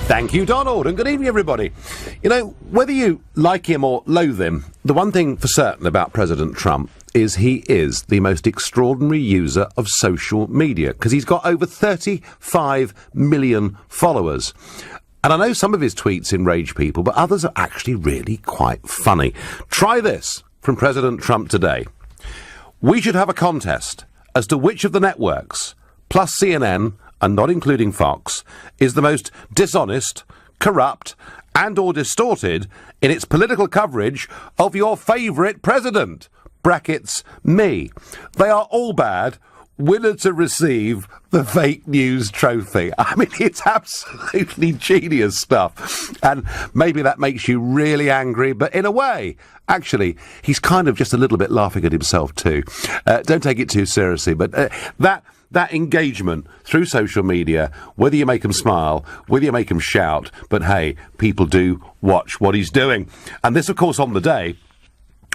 Thank you, Donald, and good evening, everybody. You know, whether you like him or loathe him, the one thing for certain about President Trump is he is the most extraordinary user of social media, because he's got over 35 million followers. And I know some of his tweets enrage people, but others are actually really quite funny. Try this from President Trump today. We should have a contest as to which of the networks, plus CNN, and not including Fox, is the most dishonest, corrupt, and or distorted in its political coverage of your favourite president. Brackets, me. They are all bad. Winner to receive the fake news trophy. I mean, it's absolutely genius stuff. And maybe that makes you really angry, but in a way, actually, he's kind of just a little bit laughing at himself too. Don't take it too seriously, but that engagement through social media, whether you make him smile, whether you make him shout, but hey, people do watch what he's doing. And this, of course, on the day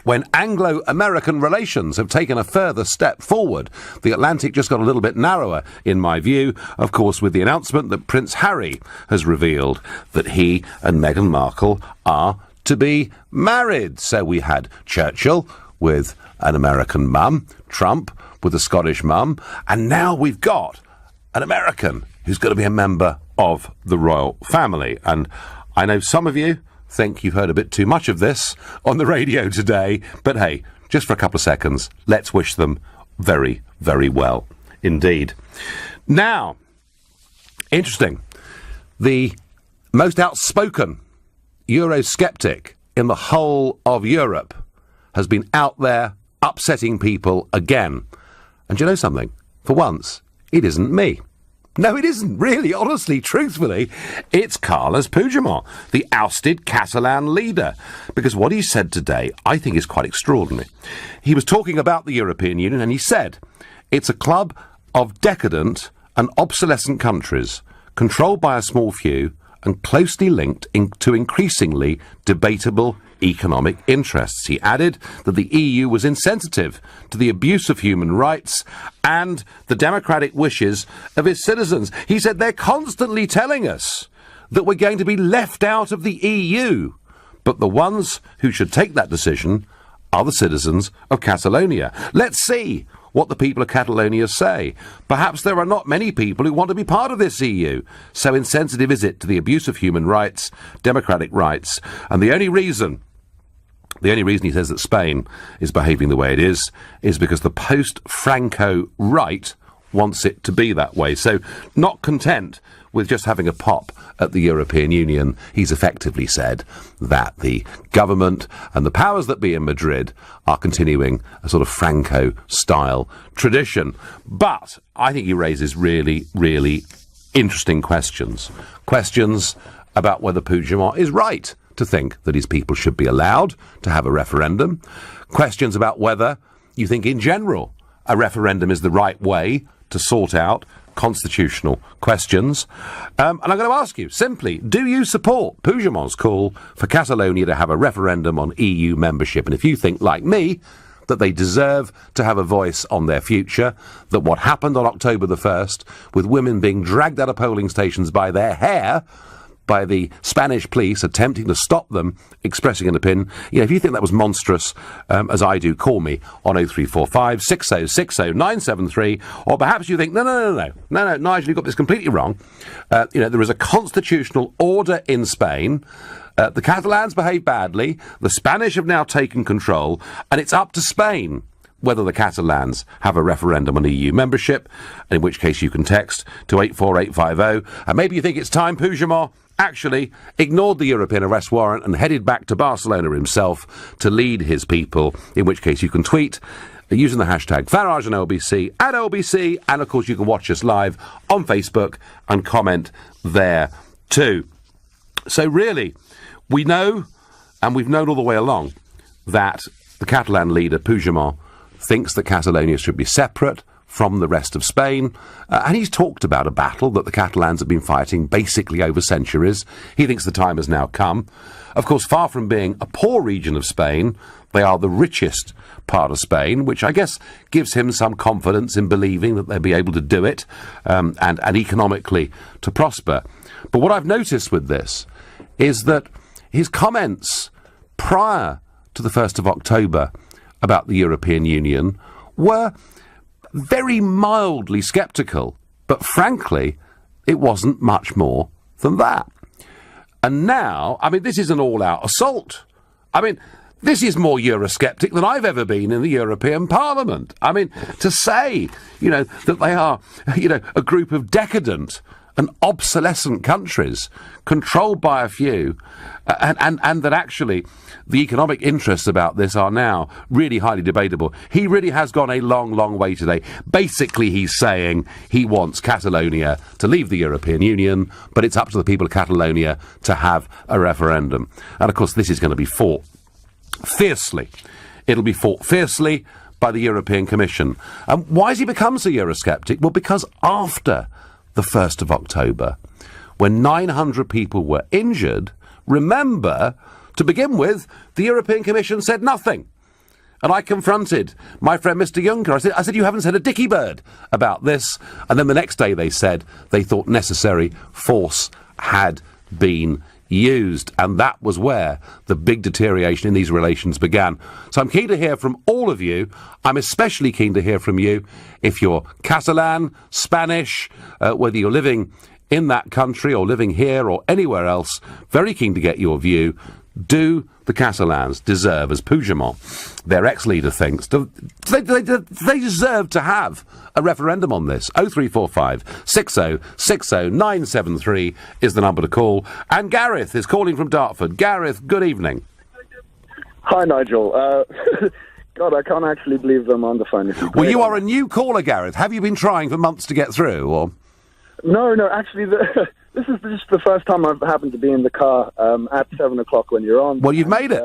when Anglo-American relations have taken a further step forward. The Atlantic just got a little bit narrower, in my view, of course, with the announcement that Prince Harry has revealed that he and Meghan Markle are to be married. So we had Churchill with an American mum, Trump with a Scottish mum, and now we've got an American who's going to be a member of the royal family. And I know some of you think you've heard a bit too much of this on the radio today, but hey, just for a couple of seconds, let's wish them very, very well indeed. Now, interesting, the most outspoken Eurosceptic in the whole of Europe has been out there upsetting people again. And do you know something? For once, it isn't me. No, it isn't, really, honestly, truthfully. It's Carles Puigdemont, the ousted Catalan leader. Because what he said today, I think, is quite extraordinary. He was talking about the European Union, and he said, it's a club of decadent and obsolescent countries, controlled by a small few, and closely linked to increasingly debatable economic interests. He added that the EU was insensitive to the abuse of human rights and the democratic wishes of its citizens. He said they're constantly telling us that we're going to be left out of the EU, but the ones who should take that decision are the citizens of Catalonia. Let's see what the people of Catalonia say. Perhaps there are not many people who want to be part of this EU. So insensitive is it to the abuse of human rights, democratic rights, and the only reason he says that Spain is behaving the way it is because the post-Franco right wants it to be that way. So not content with just having a pop at the European Union, he's effectively said that the government and the powers that be in Madrid are continuing a sort of Franco-style tradition. But I think he raises really, really interesting questions. Questions about whether Puigdemont is right to think that his people should be allowed to have a referendum. Questions about whether you think in general a referendum is the right way to sort out constitutional questions. And I'm going to ask you, simply, do you support Puigdemont's call for Catalonia to have a referendum on EU membership? And if you think, like me, that they deserve to have a voice on their future, that what happened on October the 1st, with women being dragged out of polling stations by their hair, by the Spanish police attempting to stop them expressing an opinion. You know, if you think that was monstrous, as I do, call me on 0345 6060 973, or perhaps you think, no, Nigel, you got this completely wrong. There is a constitutional order in Spain. The Catalans behave badly. The Spanish have now taken control, and it's up to Spain whether the Catalans have a referendum on EU membership, in which case you can text to 84850, and maybe you think it's time Puigdemont actually ignored the European arrest warrant and headed back to Barcelona himself to lead his people, in which case you can tweet using the hashtag Farage and LBC at LBC, and of course you can watch us live on Facebook and comment there too. So really, we know, and we've known all the way along, that the Catalan leader, Puigdemont, thinks that Catalonia should be separate from the rest of Spain, and he's talked about a battle that the Catalans have been fighting basically over centuries. He thinks the time has now come. Of course, far from being a poor region of Spain, they are the richest part of Spain, which I guess gives him some confidence in believing that they'll be able to do it, and economically to prosper. But what I've noticed with this is that his comments prior to the 1st of October about the European Union were very mildly sceptical, but frankly, it wasn't much more than that. And now, I mean, this is an all-out assault. I mean, this is more Eurosceptic than I've ever been in the European Parliament. I mean, to say, that they are, a group of decadent and obsolescent countries controlled by a few, and that actually the economic interests about this are now really highly debatable. He really has gone a long, long way today. Basically, he's saying he wants Catalonia to leave the European Union, but it's up to the people of Catalonia to have a referendum. And, of course, this is going to be fought fiercely. It'll be fought fiercely by the European Commission. And why has he become so Eurosceptic? Well, because after the 1st of October, when 900 people were injured, remember, to begin with, the European Commission said nothing. And I confronted my friend Mr. Juncker. I said, you haven't said a dicky bird about this. And then the next day they said they thought necessary force had been used, and that was where the big deterioration in these relations began. So I'm keen to hear from all of you. I'm especially keen to hear from you if you're Catalan, Spanish, whether you're living in that country or living here or anywhere else. Very keen to get your view. Do the Catalans deserve, as Puigdemont, their ex-leader, thinks, do they deserve to have a referendum on this? 0345 60 60 973 is the number to call. And Gareth is calling from Dartford. Gareth, good evening. Hi, Nigel. God, I can't actually believe I'm on the phone. Well, you are a new caller, Gareth. Have you been trying for months to get through, or...? No, actually, this is just the first time I've happened to be in the car at 7 o'clock when you're on. Well, you've made it.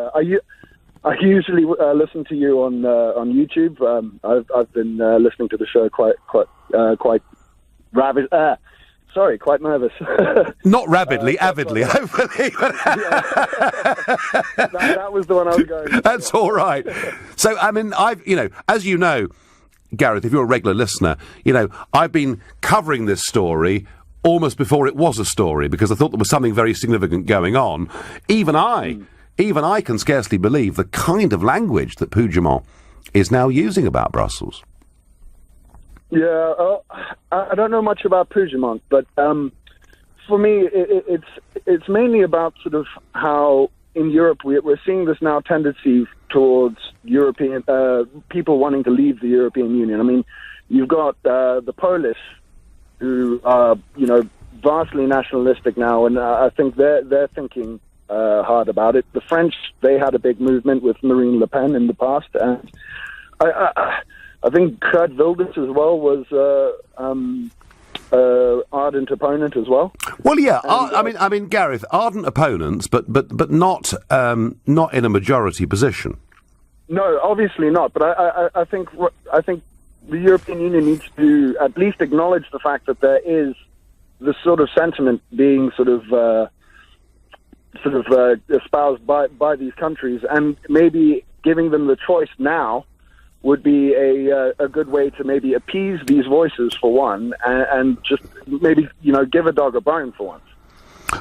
I usually listen to you on YouTube. I've been listening to the show quite quite nervous. Not rabidly, avidly, hopefully. That was the one I was going to. That's all right. So, I mean, as you know, Gareth, if you're a regular listener, I've been covering this story almost before it was a story, because I thought there was something very significant going on. Even I can scarcely believe the kind of language that Puigdemont is now using about Brussels. Yeah, I don't know much about Puigdemont, but for me, it's mainly about sort of how in Europe we're seeing this now tendency towards European people wanting to leave the European Union. I mean, you've got the Polish, who are vastly nationalistic now, and I think they're thinking hard about it. The French, they had a big movement with Marine Le Pen in the past, and I think Kurt Wilders as well was ardent opponent as well. Well, yeah, I mean, Gareth, ardent opponents, but not in a majority position. No, obviously not. But I think the European Union needs to at least acknowledge the fact that there is this sort of sentiment being espoused by these countries, and maybe giving them the choice now would be a good way to maybe appease these voices for one, and just maybe give a dog a bone for once.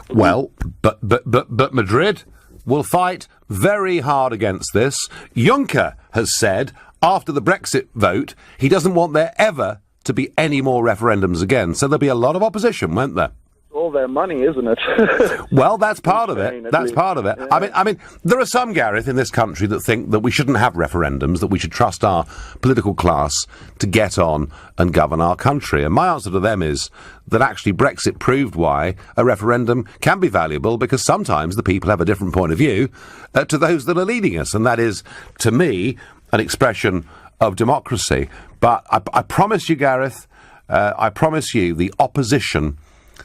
Well, but Madrid will fight very hard against this. Juncker has said after the Brexit vote he doesn't want there ever to be any more referendums again. So there'll be a lot of opposition, won't there? All their money, isn't it? Well, that's part of it. That's part of it. Yeah. I mean, there are some, Gareth, in this country that think that we shouldn't have referendums, that we should trust our political class to get on and govern our country. And my answer to them is that actually Brexit proved why a referendum can be valuable, because sometimes the people have a different point of view to those that are leading us. And that is, to me, an expression of democracy. But I promise you, Gareth, I promise you the opposition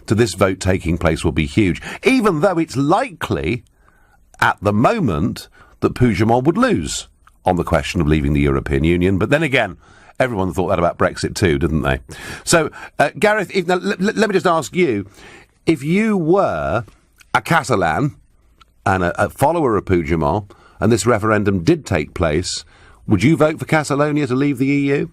to this vote taking place will be huge, even though it's likely at the moment that Puigdemont would lose on the question of leaving the European Union. But then again, everyone thought that about Brexit too, didn't they? So, Gareth, let me just ask you, if you were a Catalan and a follower of Puigdemont, and this referendum did take place, would you vote for Catalonia to leave the EU?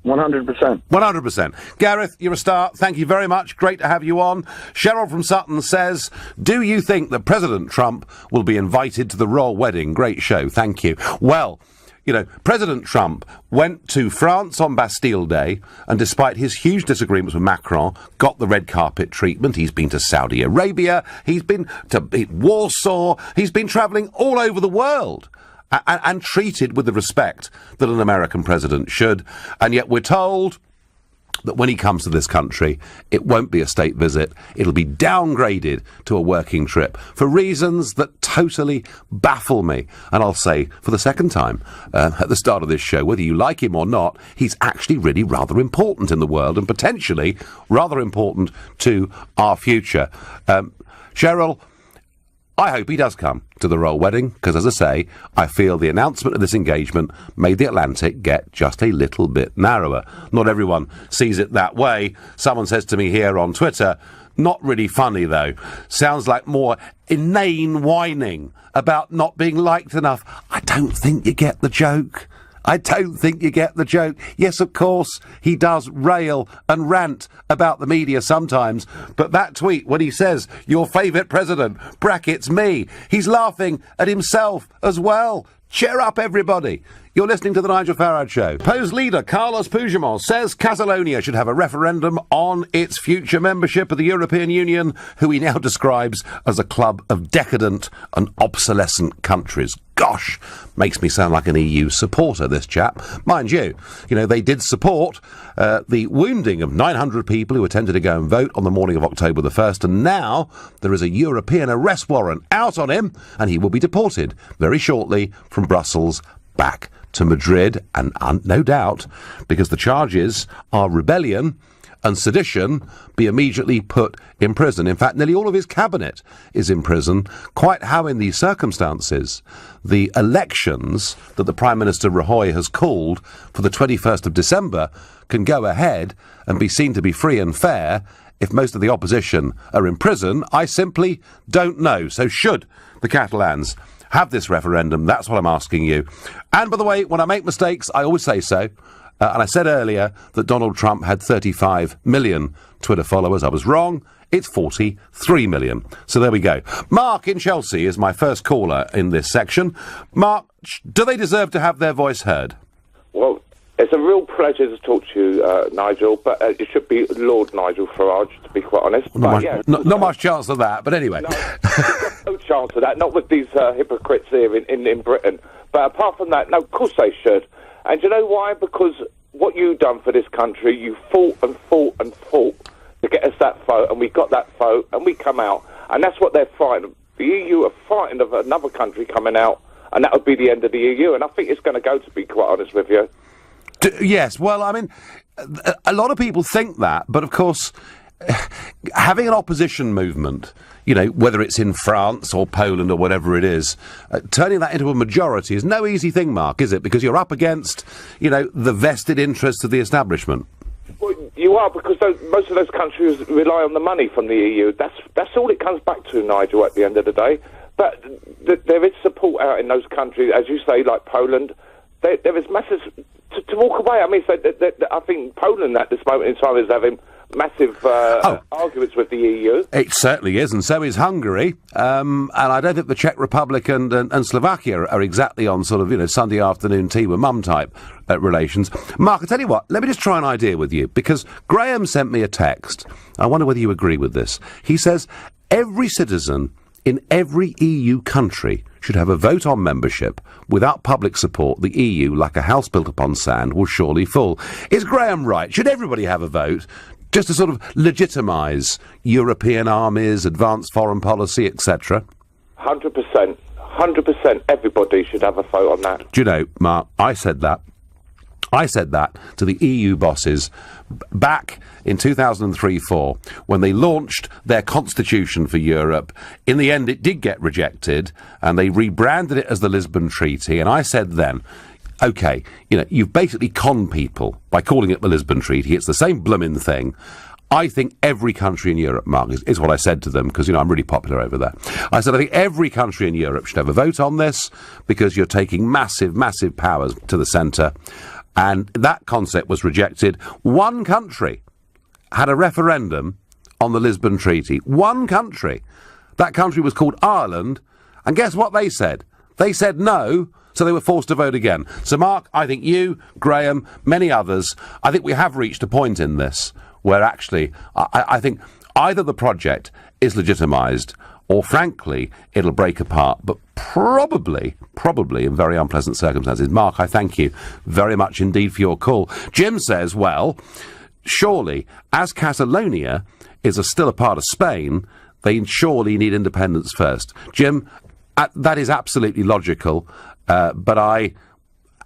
100%. 100%. Gareth, you're a star. Thank you very much. Great to have you on. Cheryl from Sutton says, do you think that President Trump will be invited to the royal wedding? Great show. Thank you. Well, you know, President Trump went to France on Bastille Day and, despite his huge disagreements with Macron, got the red carpet treatment. He's been to Saudi Arabia. He's been to Warsaw. He's been travelling all over the world and treated with the respect that an American president should. And yet we're told that when he comes to this country, it won't be a state visit. It'll be downgraded to a working trip for reasons that totally baffle me. And I'll say for the second time at the start of this show, whether you like him or not, he's actually really rather important in the world and potentially rather important to our future. Cheryl, I hope he does come to the royal wedding, because, as I say, I feel the announcement of this engagement made the Atlantic get just a little bit narrower. Not everyone sees it that way. Someone says to me here on Twitter, not really funny, though. Sounds like more inane whining about not being liked enough. I don't think you get the joke. I don't think you get the joke. Yes, of course, he does rail and rant about the media sometimes, but that tweet, when he says, your favourite president, brackets me, he's laughing at himself as well. Cheer up, everybody. You're listening to The Nigel Farage Show. Po's leader, Carlos Puigdemont, says Catalonia should have a referendum on its future membership of the European Union, who he now describes as a club of decadent and obsolescent countries. Gosh, makes me sound like an EU supporter, this chap. Mind you, they did support the wounding of 900 people who attempted to go and vote on the morning of October the 1st, and now there is a European arrest warrant out on him, and he will be deported very shortly from Brussels back to Madrid, and no doubt, because the charges are rebellion and sedition, be immediately put in prison. In fact, nearly all of his cabinet is in prison. Quite how, in these circumstances, the elections that the Prime Minister Rajoy has called for the 21st of December can go ahead and be seen to be free and fair if most of the opposition are in prison, I simply don't know. So should the Catalans have this referendum? That's what I'm asking you. And by the way, when I make mistakes, I always say so. And I said earlier that Donald Trump had 35 million Twitter followers. I was wrong. It's 43 million. So there we go. Mark in Chelsea is my first caller in this section. Mark, do they deserve to have their voice heard? Well, it's a real pleasure to talk to you, Nigel, but it should be Lord Nigel Farage, to be quite honest. Not much chance of that, but anyway. No chance of that, not with these hypocrites here in Britain. But apart from that, no, of course they should. And do you know why? Because what you've done for this country, you fought and fought and fought to get us that vote, and we got that vote, and we come out. And that's what they're fighting. The EU are fighting of another country coming out, and that would be the end of the EU. And I think it's going to go, to be quite honest with you. Yes, well, I mean, a lot of people think that, but of course, having an opposition movement, whether it's in France or Poland or whatever it is, turning that into a majority is no easy thing, Mark, is it? Because you're up against, the vested interests of the establishment. Well, you are, because most of those countries rely on the money from the EU. That's all it comes back to, Nigel, at the end of the day. But there is support out in those countries, as you say, like Poland. There is massive to walk away. I mean, so I think Poland at this moment in time is having massive arguments with the EU. It certainly is, and so is Hungary. And I don't think the Czech Republic and Slovakia are exactly on sort of, Sunday afternoon tea with mum type relations. Mark, I tell you what, let me just try an idea with you, because Graham sent me a text. I wonder whether you agree with this. He says, every citizen in every EU country should have a vote on membership. Without public support, the EU, like a house built upon sand, will surely fall. Is Graham right? Should everybody have a vote, just to sort of legitimise European armies, advanced foreign policy, etc.? 100%. 100%. Everybody should have a vote on that. Do you know, Mark, I said that to the EU bosses back in 2003-04 when they launched their constitution for Europe. In the end, it did get rejected, and they rebranded it as the Lisbon Treaty. And I said then, OK, you've basically conned people by calling it the Lisbon Treaty. It's the same blooming thing. I think every country in Europe, Mark, is what I said to them, because, I'm really popular over there. I said, I think every country in Europe should have a vote on this, because you're taking massive, massive powers to the centre. and that concept was rejected. One country had a referendum on the Lisbon Treaty. One country. That country was called Ireland, and guess what they said? They said no, so they were forced to vote again. So, Mark, I think you, Graham, many others, I think we have reached a point in this where actually I think either the project is legitimised or, frankly, it'll break apart, but probably in very unpleasant circumstances. Mark, I thank you very much indeed for your call. Jim says, well, surely, as Catalonia is still a part of Spain, they surely need independence first. Jim, that is absolutely logical, but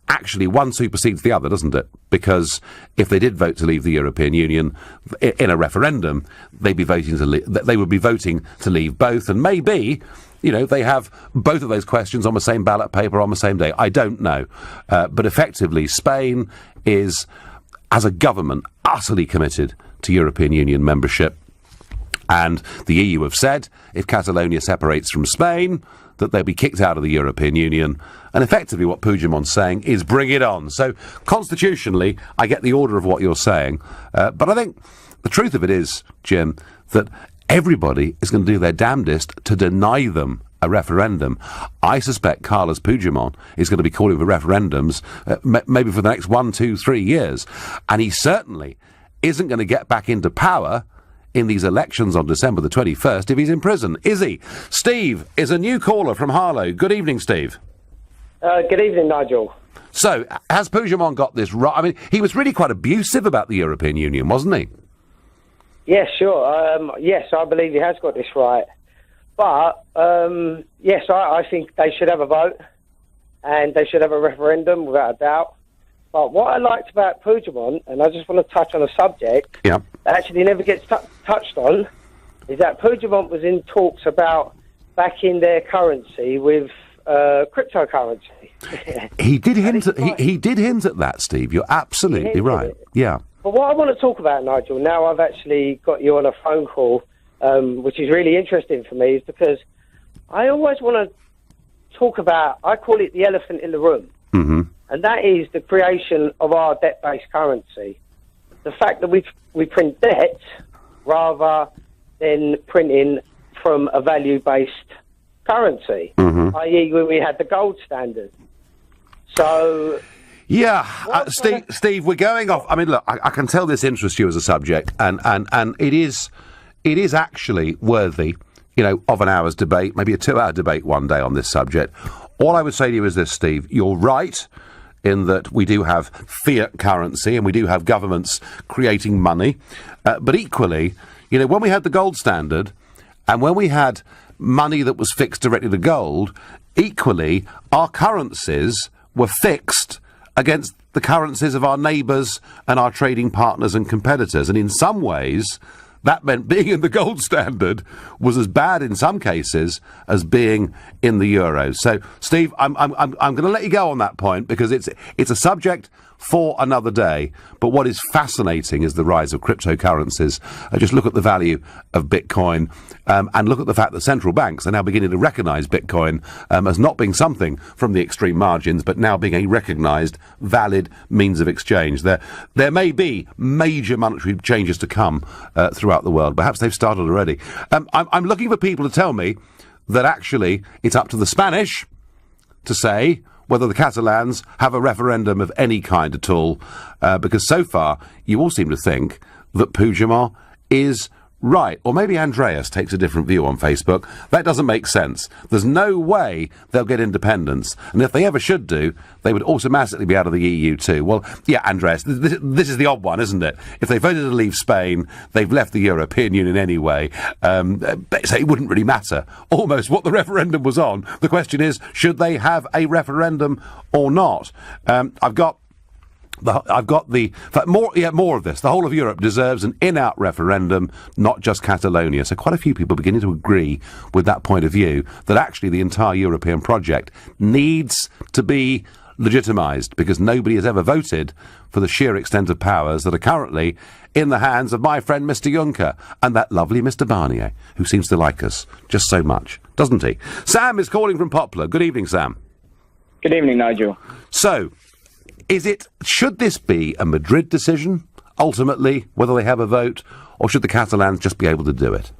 actually, one supersedes the other, doesn't it? Because if they did vote to leave the European Union in a referendum, they would be voting to leave both, and maybe, they have both of those questions on the same ballot paper on the same day. I don't know. But effectively, Spain is, as a government, utterly committed to European Union membership. And the EU have said, if Catalonia separates from Spain, that they'll be kicked out of the European Union. And effectively what Puigdemont's saying is bring it on. So constitutionally, I get the order of what you're saying. But I think the truth of it is, Jim, that everybody is going to do their damnedest to deny them a referendum. I suspect Carlos Puigdemont is going to be calling for referendums maybe for the next 1, 2, 3 years. And he certainly isn't going to get back into power in these elections on December the 21st if he's in prison, is he? Steve is a new caller from Harlow. Good evening, Steve. Good evening, Nigel. So, has Puigdemont got this right? I mean, he was really quite abusive about the European Union, wasn't he? Yes, sure. Yes, I believe he has got this right. But, yes, I think they should have a vote, and they should have a referendum, without a doubt. But what I liked about Puigdemont, and I just want to touch on a subject that actually never gets touched on, is that Puigdemont was in talks about backing their currency with cryptocurrency. He did hint at that, Steve. You're absolutely right. Yeah. But what I want to talk about, Nigel, now I've actually got you on a phone call, which is really interesting for me, is because I always want to talk about, I call it the elephant in the room. Mm-hmm. And that is the creation of our debt-based currency. The fact that we print debt rather than printing from a value-based currency, i.e. when we had the gold standard. So... Yeah, Steve, we're going off. I mean, look, I can tell this interests you as a subject, and it is actually worthy, of an hour's debate, maybe a 2-hour debate one day on this subject. All I would say to you is this, Steve, you're right in that we do have fiat currency and we do have governments creating money. But equally, when we had the gold standard and when we had money that was fixed directly to gold, equally, our currencies were fixed against the currencies of our neighbours and our trading partners and competitors. And in some ways, that meant being in the gold standard was as bad in some cases as being in the euros. So, Steve, I'm going to let you go on that point because it's a subject for another day. But what is fascinating is the rise of cryptocurrencies. Just look at the value of Bitcoin and look at the fact that central banks are now beginning to recognise Bitcoin as not being something from the extreme margins, but now being a recognised, valid means of exchange. There may be major monetary changes to come throughout the world. Perhaps they've started already. I'm looking for people to tell me that actually it's up to the Spanish to say whether the Catalans have a referendum of any kind at all, because so far you all seem to think that Puigdemont is right. Or maybe Andreas takes a different view on Facebook. That doesn't make sense. There's no way they'll get independence. And if they ever should do, they would automatically be out of the EU too. Well, yeah, Andreas, this is the odd one, isn't it? If they voted to leave Spain, they've left the European Union anyway. So it wouldn't really matter almost what the referendum was on. The question is, should they have a referendum or not? I've got more of this. The whole of Europe deserves an in-out referendum, not just Catalonia. So quite a few people beginning to agree with that point of view, that actually the entire European project needs to be legitimised, because nobody has ever voted for the sheer extent of powers that are currently in the hands of my friend Mr. Juncker and that lovely Mr. Barnier, who seems to like us just so much, doesn't he? Sam is calling from Poplar. Good evening, Sam. Good evening, Nigel. So, Should this be a Madrid decision, ultimately, whether they have a vote, or should the Catalans just be able to do it?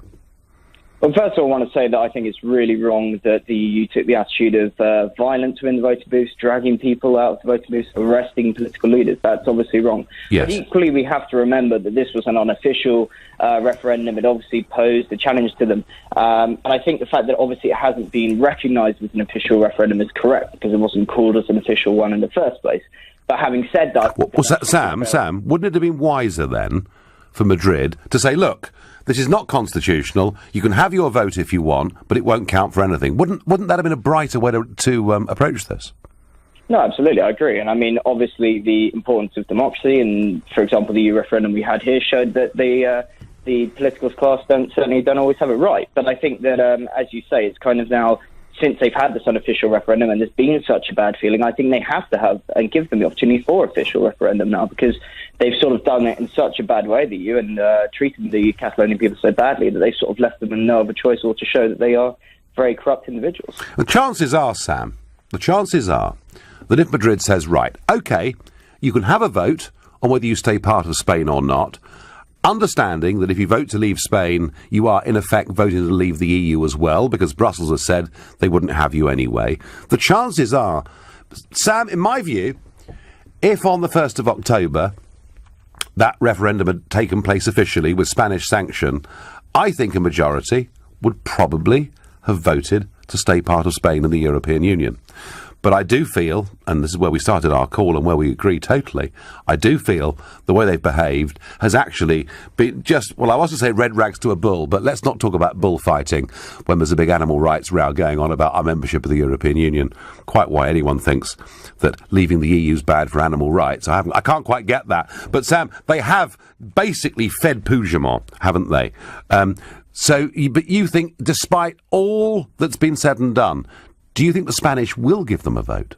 Well, first of all, I want to say that I think it's really wrong that the EU took the attitude of violence within the voting booths, dragging people out of the voting booths, arresting political leaders. That's obviously wrong. Yes. But equally, we have to remember that this was an unofficial referendum. It obviously posed a challenge to them. And I think the fact that obviously it hasn't been recognised as an official referendum is correct, because it wasn't called as an official one in the first place. But having said that... Sam, wouldn't it have been wiser then for Madrid to say, look, this is not constitutional. You can have your vote if you want, but it won't count for anything. Wouldn't that have been a brighter way to approach this? No, absolutely, I agree. And I mean, obviously, the importance of democracy, and for example, the EU referendum we had here showed that the political class certainly don't always have it right. But I think that, as you say, it's kind of now, since they've had this unofficial referendum and there's been such a bad feeling, I think they have to have and give them the opportunity for official referendum now, because they've sort of done it in such a bad way, the EU, and treated the Catalonian people so badly that they sort of left them in no other choice or to show that they are very corrupt individuals. The chances are, Sam, that if Madrid says, right, OK, you can have a vote on whether you stay part of Spain or not, understanding that if you vote to leave Spain, you are in effect voting to leave the EU as well, because Brussels has said they wouldn't have you anyway. The chances are, Sam, in my view, if on the 1st of October that referendum had taken place officially with Spanish sanction, I think a majority would probably have voted to stay part of Spain in the European Union. But I do feel, and this is where we started our call and where we agree totally, I do feel the way they've behaved has actually been just, well, I was to say red rags to a bull, but let's not talk about bullfighting when there's a big animal rights row going on about our membership of the European Union. Quite why anyone thinks that leaving the EU is bad for animal rights. I can't quite get that. But Sam, they have basically fed Puigdemont, haven't they? But you think, despite all that's been said and done, do you think the Spanish will give them a vote?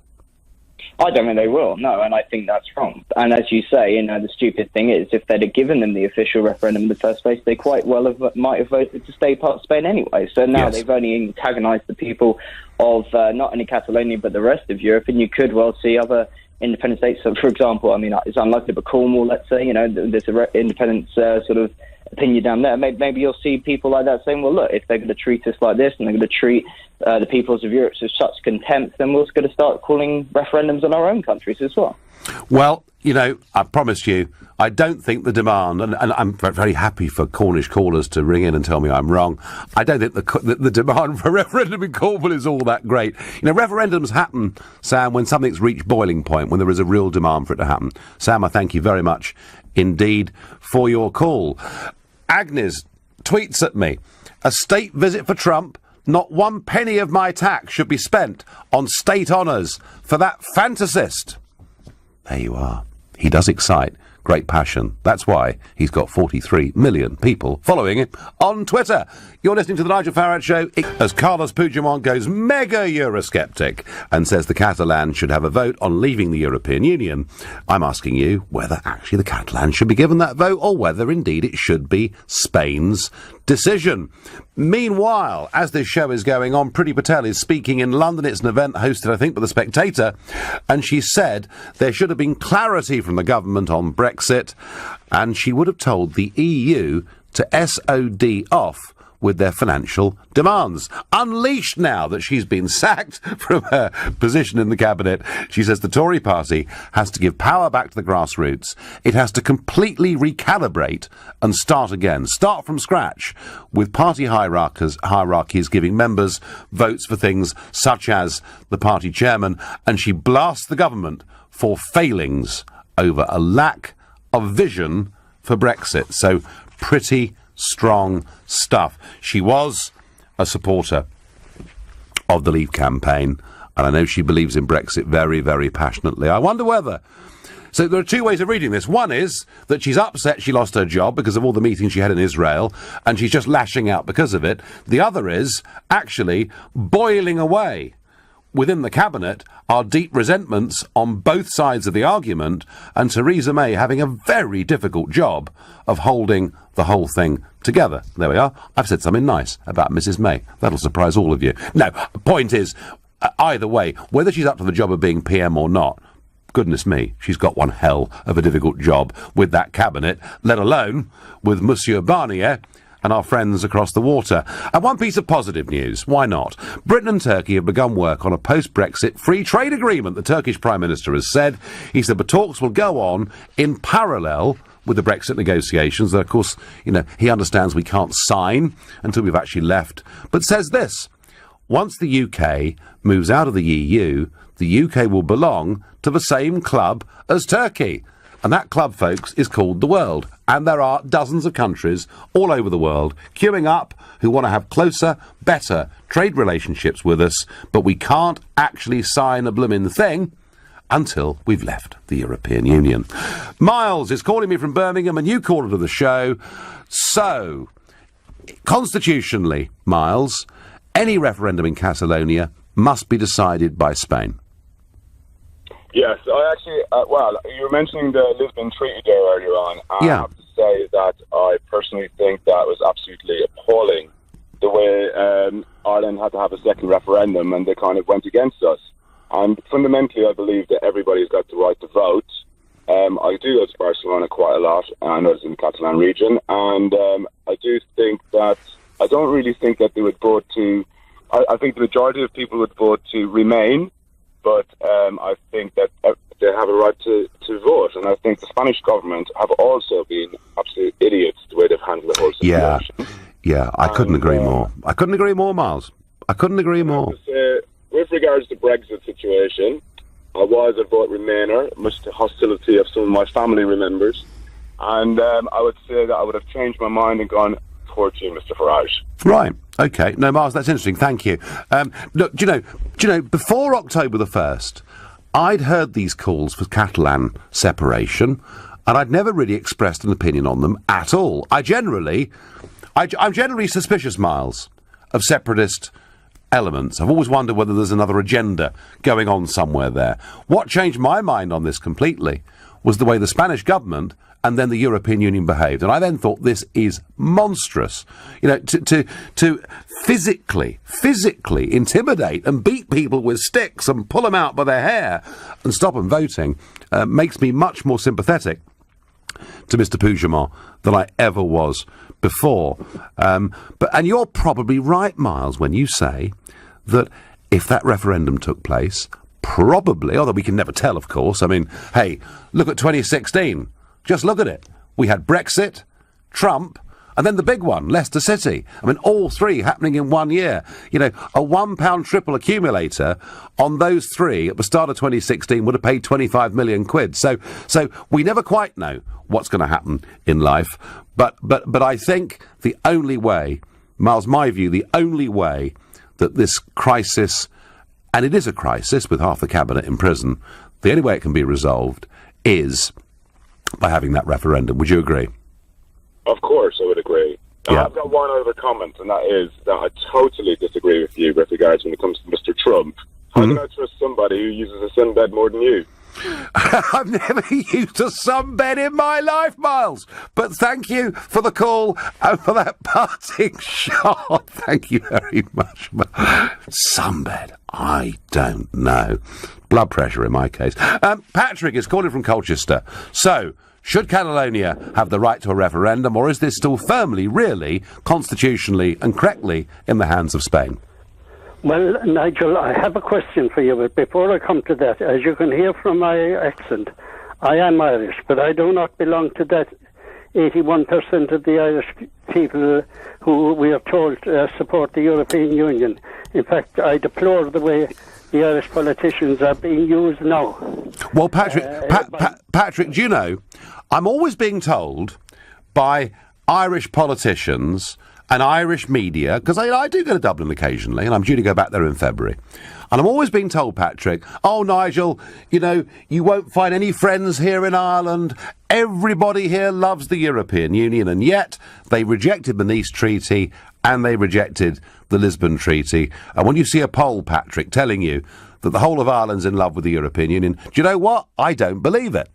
I don't think they will, no, and I think that's wrong. And as you say, the stupid thing is, if they'd have given them the official referendum in the first place, they quite well might have voted to stay part of Spain anyway. So now They've only antagonised the people of not only Catalonia but the rest of Europe, and you could well see other independent states. So, for example, I mean, it's unlikely, but Cornwall, let's say, there's an independent sort of opinion down there. Maybe you'll see people like that saying, well, look, if they're going to treat us like this and they're going to treat the peoples of Europe with such contempt, then we're going to start calling referendums on our own countries as well. Well, I promise you, I don't think the demand, and I'm very happy for Cornish callers to ring in and tell me I'm wrong, I don't think the demand for a referendum in Cornwall is all that great. Referendums happen, Sam, when something's reached boiling point, when there is a real demand for it to happen. Sam, I thank you very much indeed for your call. Agnes tweets at me, a state visit for Trump, not 1 penny of my tax should be spent on state honours for that fantasist. There you are. He does excite great passion. That's why he's got 43 million people following him on Twitter. You're listening to the Nigel Farage Show as Carlos Puigdemont goes mega Eurosceptic and says the Catalans should have a vote on leaving the European Union. I'm asking you whether actually the Catalans should be given that vote or whether indeed it should be Spain's decision. Meanwhile, as this show is going on, Priti Patel is speaking in London. It's an event hosted, I think, by The Spectator, and she said there should have been clarity from the government on Brexit, and she would have told the EU to SOD off with their financial demands. Unleashed now that she's been sacked from her position in the cabinet, she says the Tory party has to give power back to the grassroots. It has to completely recalibrate and start again. Start from scratch with party hierarchies giving members votes for things such as the party chairman, and she blasts the government for failings over a lack of vision for Brexit. So pretty strong stuff. She was a supporter of the Leave campaign, and I know she believes in Brexit very, very passionately. I wonder whether... So there are two ways of reading this. One is that she's upset she lost her job because of all the meetings she had in Israel, and she's just lashing out because of it. The other is actually boiling away within the cabinet are deep resentments on both sides of the argument, and Theresa May having a very difficult job of holding the whole thing together. There we are. I've said something nice about Mrs May. That'll surprise all of you. No, the point is, either way, whether she's up to the job of being PM or not, goodness me, she's got one hell of a difficult job with that cabinet, let alone with Monsieur Barnier and our friends across the water. And one piece of positive news, why not? Britain and Turkey have begun work on a post-Brexit free trade agreement, the Turkish Prime Minister has said. He said the talks will go on in parallel with the Brexit negotiations that, of course, he understands we can't sign until we've actually left, but says this: once the UK moves out of the EU, the UK will belong to the same club as Turkey. And that club, folks, is called the world. And there are dozens of countries all over the world queuing up who want to have closer, better trade relationships with us, but we can't actually sign a blooming thing until we've left the European Union. Miles is calling me from Birmingham, a new caller to the show. So, constitutionally, Miles, any referendum in Catalonia must be decided by Spain. Yes, I actually, you were mentioning the Lisbon Treaty there earlier on. I have to say that I personally think that was absolutely appalling, the way Ireland had to have a second referendum and they kind of went against us. And fundamentally, I believe that everybody's got the right to vote. I do go to Barcelona quite a lot, and I was in the Catalan region, and I don't really think that they would vote to, I think the majority of people would vote to remain, but I think that they have a right to vote, and I think the Spanish government have also been absolute idiots the way they've handled the whole situation. Yeah, I couldn't agree more. I couldn't agree more, Miles. I couldn't agree more. With regards to the Brexit situation, I was a vote Remainer, much to hostility of some of my family members, and I would say that I would have changed my mind and gone towards you, Mr. Farage. Right. Okay. No, Miles, that's interesting. Thank you. Look, do you know, before October the 1st, I'd heard these calls for Catalan separation, and I'd never really expressed an opinion on them at all. I'm generally suspicious, Miles, of separatist elements. I've always wondered whether there's another agenda going on somewhere there. What changed my mind on this completely was the way the Spanish government and then the European Union behaved. And I then thought, this is monstrous. To physically intimidate and beat people with sticks and pull them out by their hair and stop them voting makes me much more sympathetic to Mr. Puigdemont than I ever was before. And you're probably right, Miles, when you say that if that referendum took place, probably, although we can never tell, of course. I mean, hey, look at 2016. Just look at it. We had Brexit, Trump, and then the big one, Leicester City. I mean, all three happening in 1 year. A £1 triple accumulator on those three at the start of 2016 would have paid 25 million quid. So we never quite know what's going to happen in life. But I think the only way, Miles, my view, the only way that this crisis, and it is a crisis with half the cabinet in prison, the only way it can be resolved is by having that referendum. Would you agree? Of course, I would agree. Yeah. I've got one other comment, and that is that I totally disagree with you with regards when it comes to Mr. Trump. How can I trust somebody who uses a sunbed more than you? I've never used a sunbed in my life, Miles. But thank you for the call and for that parting shot. Thank you very much. Sunbed? I don't know. Blood pressure in my case. Patrick is calling from Colchester. So, should Catalonia have the right to a referendum, or is this still firmly, really, constitutionally and correctly in the hands of Spain? Well, Nigel, I have a question for you, but before I come to that, as you can hear from my accent, I am Irish, but I do not belong to that 81% of the Irish people who we are told support the European Union. In fact, I deplore the way the Irish politicians are being used now. Well, Patrick, Patrick, do you know, I'm always being told by Irish politicians and Irish media, because I do go to Dublin occasionally, and I'm due to go back there in February. And I'm always being told, Patrick, oh, Nigel, you won't find any friends here in Ireland. Everybody here loves the European Union, and yet they rejected the Nice Treaty and they rejected the Lisbon Treaty. And when you see a poll, Patrick, telling you that the whole of Ireland's in love with the European Union, do you know what? I don't believe it.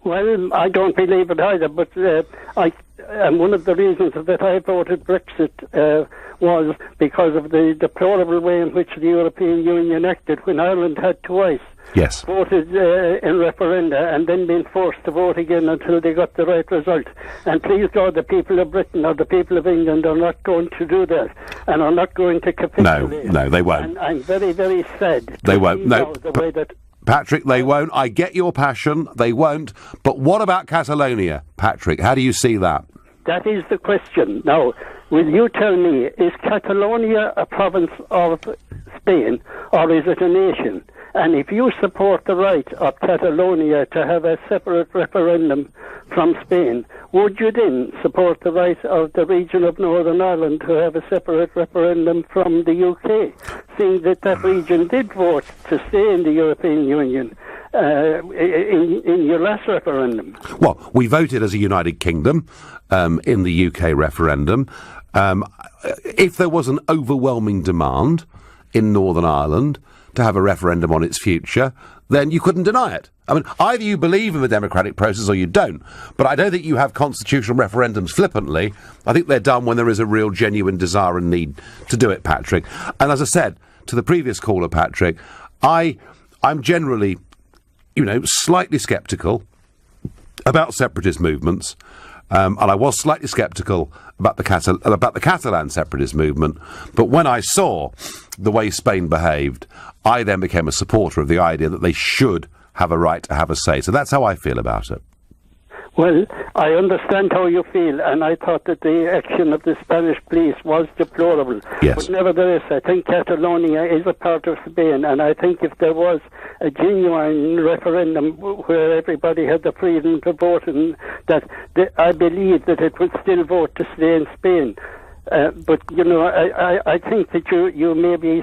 Well, I don't believe it either, but one of the reasons that I voted Brexit was because of the deplorable way in which the European Union acted when Ireland had twice voted in referenda and then been forced to vote again until they got the right result. And please God, the people of Britain or the people of England are not going to do that and are not going to capitulate. No, they won't. And I'm very, very sad. They won't. No, the way that Patrick, they won't. I get your passion. They won't. But what about Catalonia, Patrick? How do you see that? That is the question. Now, will you tell me, is Catalonia a province of Spain or is it a nation? And if you support the right of Catalonia to have a separate referendum from Spain, would you then support the right of the region of Northern Ireland to have a separate referendum from the UK, seeing that that region did vote to stay in the European Union in your last referendum? Well, we voted as a United Kingdom in the UK referendum. If there was an overwhelming demand in Northern Ireland to have a referendum on its future, then you couldn't deny it. I mean, either you believe in the democratic process or you don't. But I don't think you have constitutional referendums flippantly. I think they're done when there is a real genuine desire and need to do it, Patrick. And as I said to the previous caller, Patrick, I'm generally, slightly sceptical about separatist movements. And I was slightly sceptical about the Catalan separatist movement, but when I saw the way Spain behaved, I then became a supporter of the idea that they should have a right to have a say. So that's how I feel about it. Well, I understand how you feel, and I thought that the action of the Spanish police was deplorable. Yes. But nevertheless, I think Catalonia is a part of Spain, and I think if there was a genuine referendum where everybody had the freedom to vote, and I believe that it would still vote to stay in Spain. But I think that you may be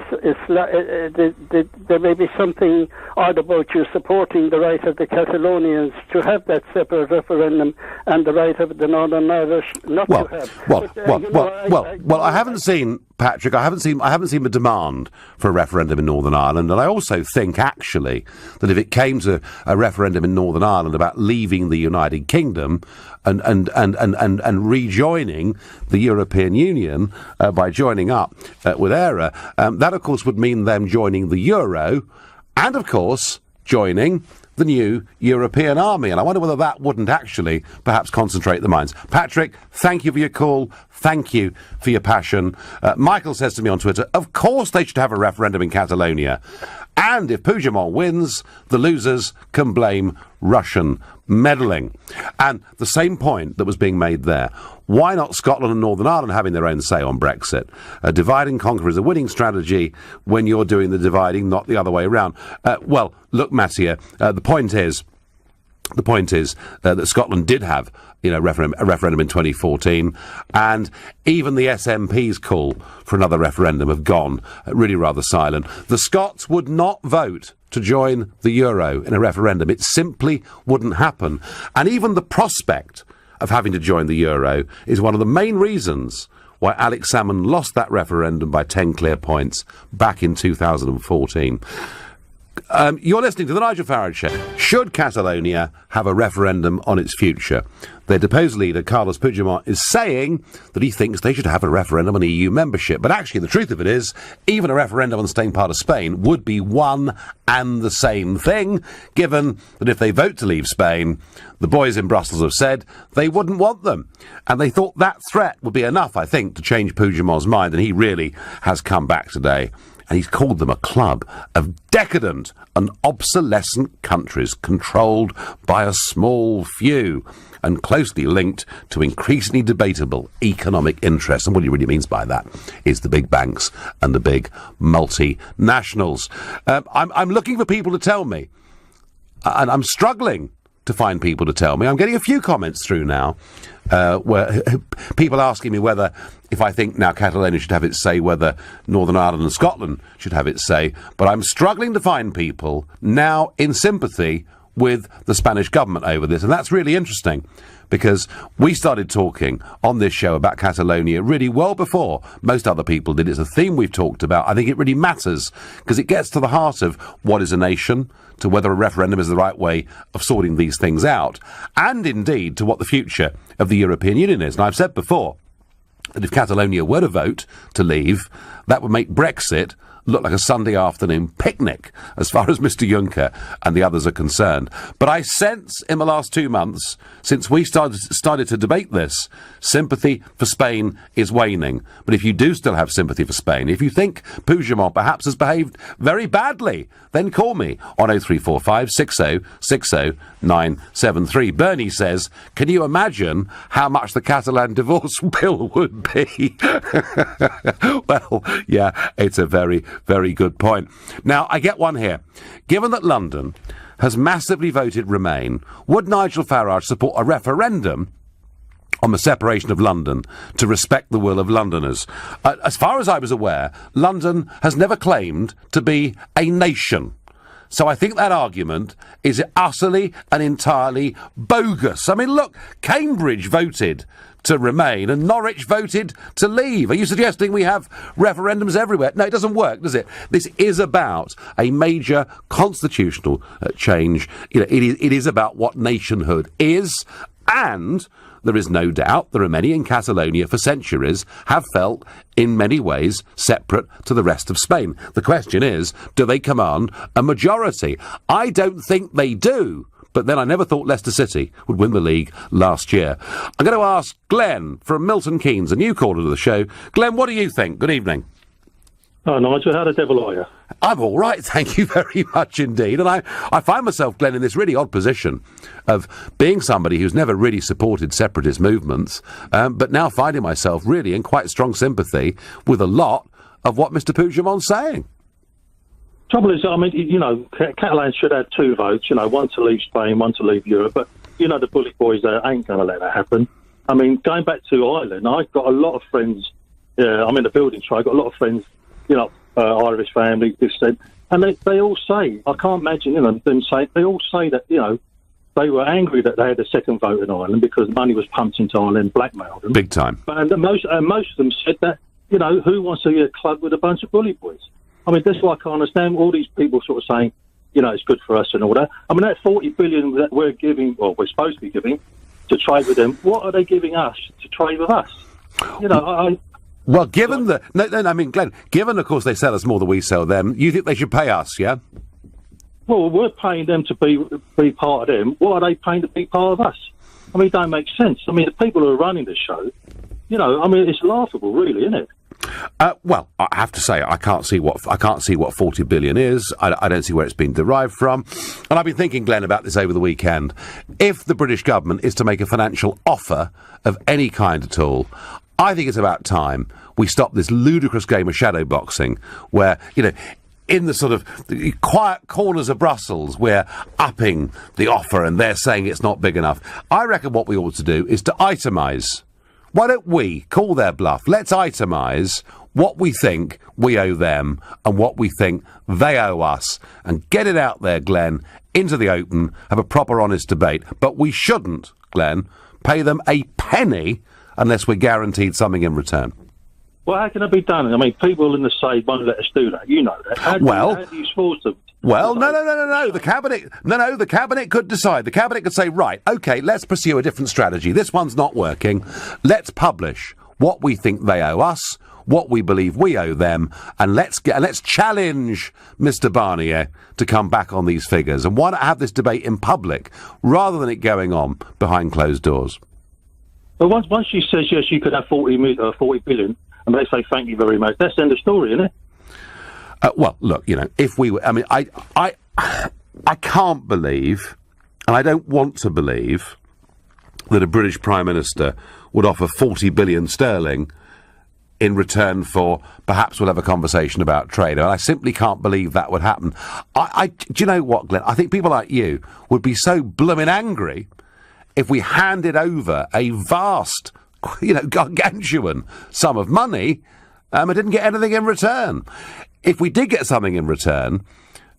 there may be something odd about you supporting the right of the Catalonians to have that separate referendum and the right of the Northern Irish not to have. Well, I haven't seen, Patrick. I haven't seen the demand for a referendum in Northern Ireland, and I also think actually that if it came to a referendum in Northern Ireland about leaving the United Kingdom and rejoining the European Union by joining up with ERA, that of course would mean them joining the Euro, and of course joining the new European army. And I wonder whether that wouldn't actually perhaps concentrate the minds. Patrick, thank you for your call. Thank you for your passion. Michael says to me on Twitter, of course they should have a referendum in Catalonia. And if Puigdemont wins, the losers can blame Russian meddling. And the same point that was being made there. Why not Scotland and Northern Ireland having their own say on Brexit? Divide and conquer is a winning strategy when you're doing the dividing, not the other way around. Well, look, Mattia, the point is that Scotland did have a referendum in 2014, and even the SNP's call for another referendum have gone really rather silent. The Scots would not vote to join the Euro in a referendum. It simply wouldn't happen. And even the prospect of having to join the Euro is one of the main reasons why Alex Salmond lost that referendum by 10 clear points back in 2014. You're listening to the Nigel Farage Show. Should Catalonia have a referendum on its future? Their deposed leader, Carles Puigdemont, is saying that he thinks they should have a referendum on EU membership. But actually, the truth of it is, even a referendum on staying part of Spain would be one and the same thing, given that if they vote to leave Spain, the boys in Brussels have said they wouldn't want them. And they thought that threat would be enough, I think, to change Puigdemont's mind, and he really has come back today. And he's called them a club of decadent and obsolescent countries controlled by a small few and closely linked to increasingly debatable economic interests. And what he really means by that is the big banks and the big multinationals. I'm looking for people to tell me, and I'm struggling to find people to tell me. I'm getting a few comments through now where people asking me whether, if I think now Catalonia should have its say, whether Northern Ireland and Scotland should have its say. But I'm struggling to find people now in sympathy with the Spanish government over this. And that's really interesting, because we started talking on this show about Catalonia really well before most other people did. It's a theme we've talked about. I think it really matters, because it gets to the heart of what is a nation, to whether a referendum is the right way of sorting these things out, and indeed to what the future of the European Union is. And I've said before that if Catalonia were to vote to leave, that would make Brexit look like a Sunday afternoon picnic as far as Mr Juncker and the others are concerned. But I sense in the last 2 months, since we started to debate this, sympathy for Spain is waning. But if you do still have sympathy for Spain, if you think Puigdemont perhaps has behaved very badly, then call me on 0345 60 60 973. Bernie says, can you imagine how much the Catalan divorce bill would be? Well, yeah, it's a very, very good point. Now, I get one here. Given that London has massively voted Remain, would Nigel Farage support a referendum on the separation of London to respect the will of Londoners? As far as I was aware, London has never claimed to be a nation. So I think that argument is utterly and entirely bogus. I mean, look, Cambridge voted to remain and Norwich voted to leave. Are you suggesting we have referendums everywhere? No, it doesn't work, does it? This is about a major constitutional change. You know, it is about what nationhood is, and there is no doubt there are many in Catalonia for centuries have felt in many ways separate to the rest of Spain. The question is, do they command a majority? I don't think they do. But then I never thought Leicester City would win the league last year. I'm going to ask Glenn from Milton Keynes, a new caller to the show. Glenn, what do you think? Good evening. Oh, Nigel, how the devil are you? I'm all right, thank you very much indeed. And I find myself, Glenn, in this really odd position of being somebody who's never really supported separatist movements, but now finding myself really in quite strong sympathy with a lot of what Mr Puigdemont's saying. Trouble is, I mean, you know, Catalans should have 2 votes, you know, one to leave Spain, one to leave Europe, but, you know, the bullet boys there ain't going to let that happen. I mean, going back to Ireland, I've got a lot of friends, I'm in the building trade, I've got a lot of friends, you know, Irish families, this said, and they all say, I can't imagine, you know, them say, they all say that, you know, they were angry that they had a second vote in Ireland because money was pumped into Ireland, blackmailed them. Big time. And most of them said that, you know, who wants to be a club with a bunch of bully boys? I mean, that's why I can't understand all these people sort of saying, you know, it's good for us and all that. I mean, that 40 billion that we're giving, or we're supposed to be giving, to trade with them, what are they giving us to trade with us? You know, Well, given the... No, I mean, Glenn, given, of course, they sell us more than we sell them, you think they should pay us, yeah? Well, we're paying them to be part of them. What are they paying to be part of us? I mean, it don't make sense. I mean, the people who are running the show, you know, I mean, it's laughable, really, isn't it? Well, I have to say, I can't see what 40 billion is. I don't see where it's been derived from. And I've been thinking, Glenn, about this over the weekend. If the British government is to make a financial offer of any kind at all, I think it's about time we stop this ludicrous game of shadow boxing where, you know, in the sort of quiet corners of Brussels, we're upping the offer and they're saying it's not big enough. I reckon what we ought to do is to itemise. Why don't we call their bluff? Let's itemise what we think we owe them and what we think they owe us and get it out there, Glenn, into the open, have a proper honest debate. But we shouldn't, Glenn, pay them a penny unless we're guaranteed something in return. Well, how can it be done? I mean, people in the side won't let us do that. You know that. How do you force them? Well, no. The cabinet could decide. The cabinet could say, right, OK, let's pursue a different strategy. This one's not working. Let's publish what we think they owe us, what we believe we owe them, and let's challenge Mr Barnier to come back on these figures. And why not have this debate in public rather than it going on behind closed doors? But once she says, yes, you could have 40 billion, and they say, thank you very much, that's the end of the story, isn't it? Well, look, you know, if we were... I mean, I can't believe, and I don't want to believe, that a British Prime Minister would offer 40 billion sterling in return for perhaps we'll have a conversation about trade. I simply can't believe that would happen. Do you know what, Glenn? I think people like you would be so blooming angry if we handed over a vast, you know, gargantuan sum of money and didn't get anything in return. If we did get something in return,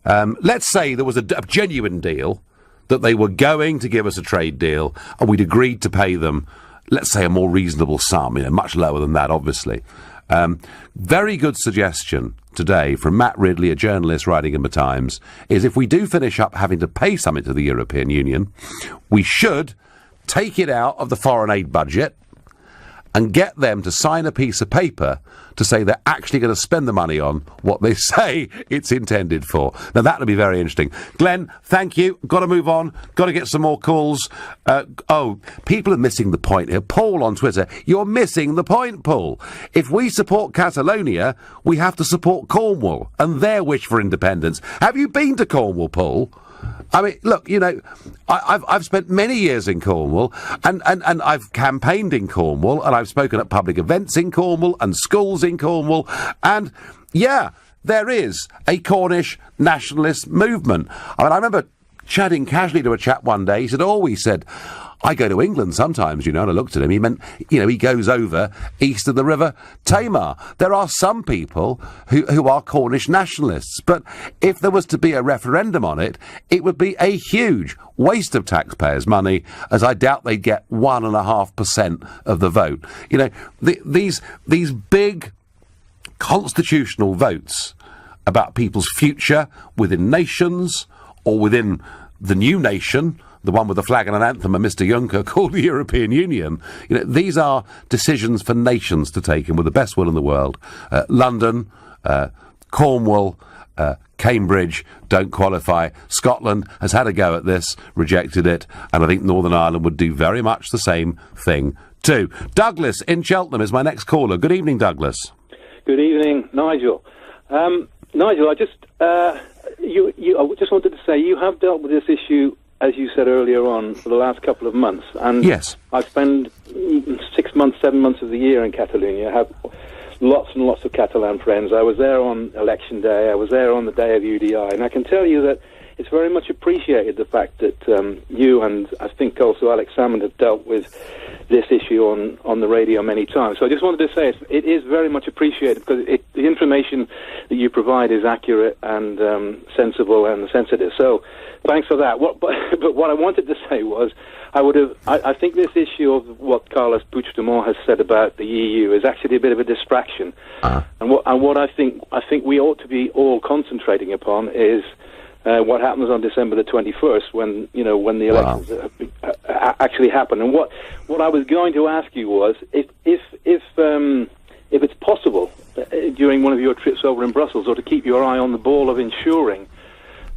let's say there was a genuine deal that they were going to give us a trade deal, and we'd agreed to pay them, let's say, a more reasonable sum, much lower than that, obviously. Very good suggestion today from Matt Ridley, a journalist writing in the Times, is if we do finish up having to pay something to the European Union, we should take it out of the foreign aid budget and get them to sign a piece of paper to say they're actually going to spend the money on what they say it's intended for. Now, that would be very interesting. Glenn, thank you. Got to move on. Got to get some more calls. People are missing the point here. Paul on Twitter, you're missing the point, Paul. If we support Catalonia, we have to support Cornwall and their wish for independence. Have you been to Cornwall, Paul? I mean, look, I've spent many years in Cornwall, and I've campaigned in Cornwall, and I've spoken at public events in Cornwall and schools in Cornwall, and yeah, there is a Cornish nationalist movement. I mean, I remember chatting casually to a chap one day. He said, I go to England sometimes, and I looked at him. He meant, he goes over east of the River Tamar. There are some people who are Cornish nationalists, but if there was to be a referendum on it, it would be a huge waste of taxpayers' money, as I doubt they'd get 1.5% of the vote. These big constitutional votes about people's future within nations or within the new nation, the one with the flag and an anthem and Mr. Juncker, called the European Union, these are decisions for nations to take, and with the best will in the world. London, Cornwall, Cambridge don't qualify. Scotland has had a go at this, rejected it, and I think Northern Ireland would do very much the same thing too. Douglas in Cheltenham is my next caller. Good evening, Douglas. Good evening, Nigel. Nigel, I just wanted to say you have dealt with this issue, as you said earlier on, for the last couple of months. And yes, I spend 6 months, 7 months of the year in Catalonia. I have lots and lots of Catalan friends. I was there on election day. I was there on the day of UDI. And I can tell you that it's very much appreciated, the fact that you and I think also Alex Salmond have dealt with this issue on the radio many times. So I just wanted to say it is very much appreciated, because the information that you provide is accurate and sensible and sensitive. So thanks for that. But what I wanted to say was, I think this issue of what Carlos Puigdemont has said about the EU is actually a bit of a distraction. And what I think we ought to be all concentrating upon is what happens on December the 21st, when the elections actually happen. And what I was going to ask you was, if it's possible during one of your trips over in Brussels, or to keep your eye on the ball of ensuring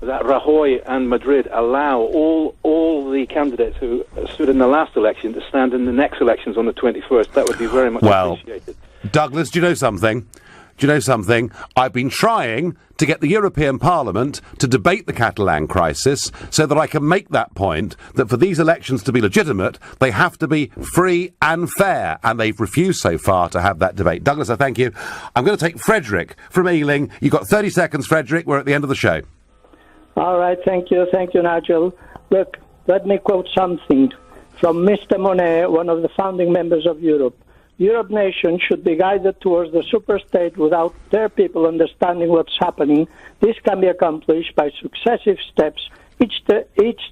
that Rajoy and Madrid allow all the candidates who stood in the last election to stand in the next elections on the 21st. That would be very much appreciated. Douglas, do you know something? I've been trying to get the European Parliament to debate the Catalan crisis so that I can make that point, that for these elections to be legitimate, they have to be free and fair, and they've refused so far to have that debate. Douglas, I thank you. I'm going to take Frederick from Ealing. You've got 30 seconds, Frederick. We're at the end of the show. All right, thank you, Nigel. Look, let me quote something from Mr. Monnet, one of the founding members of Europe. Europe nations should be guided towards the superstate without their people understanding what's happening. This can be accomplished by successive steps, each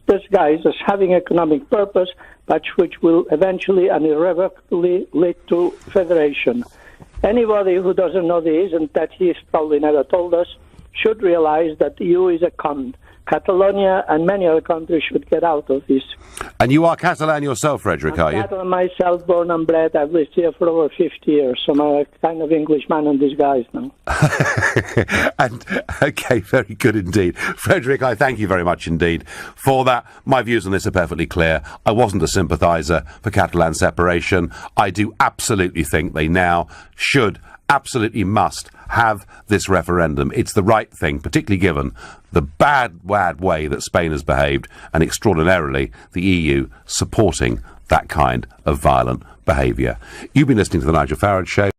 disguised as having economic purpose, but which will eventually and irrevocably lead to federation. Anybody who doesn't know this, and that he's probably never told us, should realize that the EU is a con. Catalonia and many other countries should get out of this. And you are Catalan yourself, Frederick, are you? I'm Catalan myself, born and bred. I've lived here for over 50 years, so I'm a kind of Englishman in disguise now. Okay, very good indeed. Frederick, I thank you very much indeed for that. My views on this are perfectly clear. I wasn't a sympathiser for Catalan separation. I do absolutely think they now should, absolutely must, have this referendum. It's the right thing, particularly given the bad way that Spain has behaved, and extraordinarily the EU supporting that kind of violent behaviour. You've been listening to the Nigel Farage Show.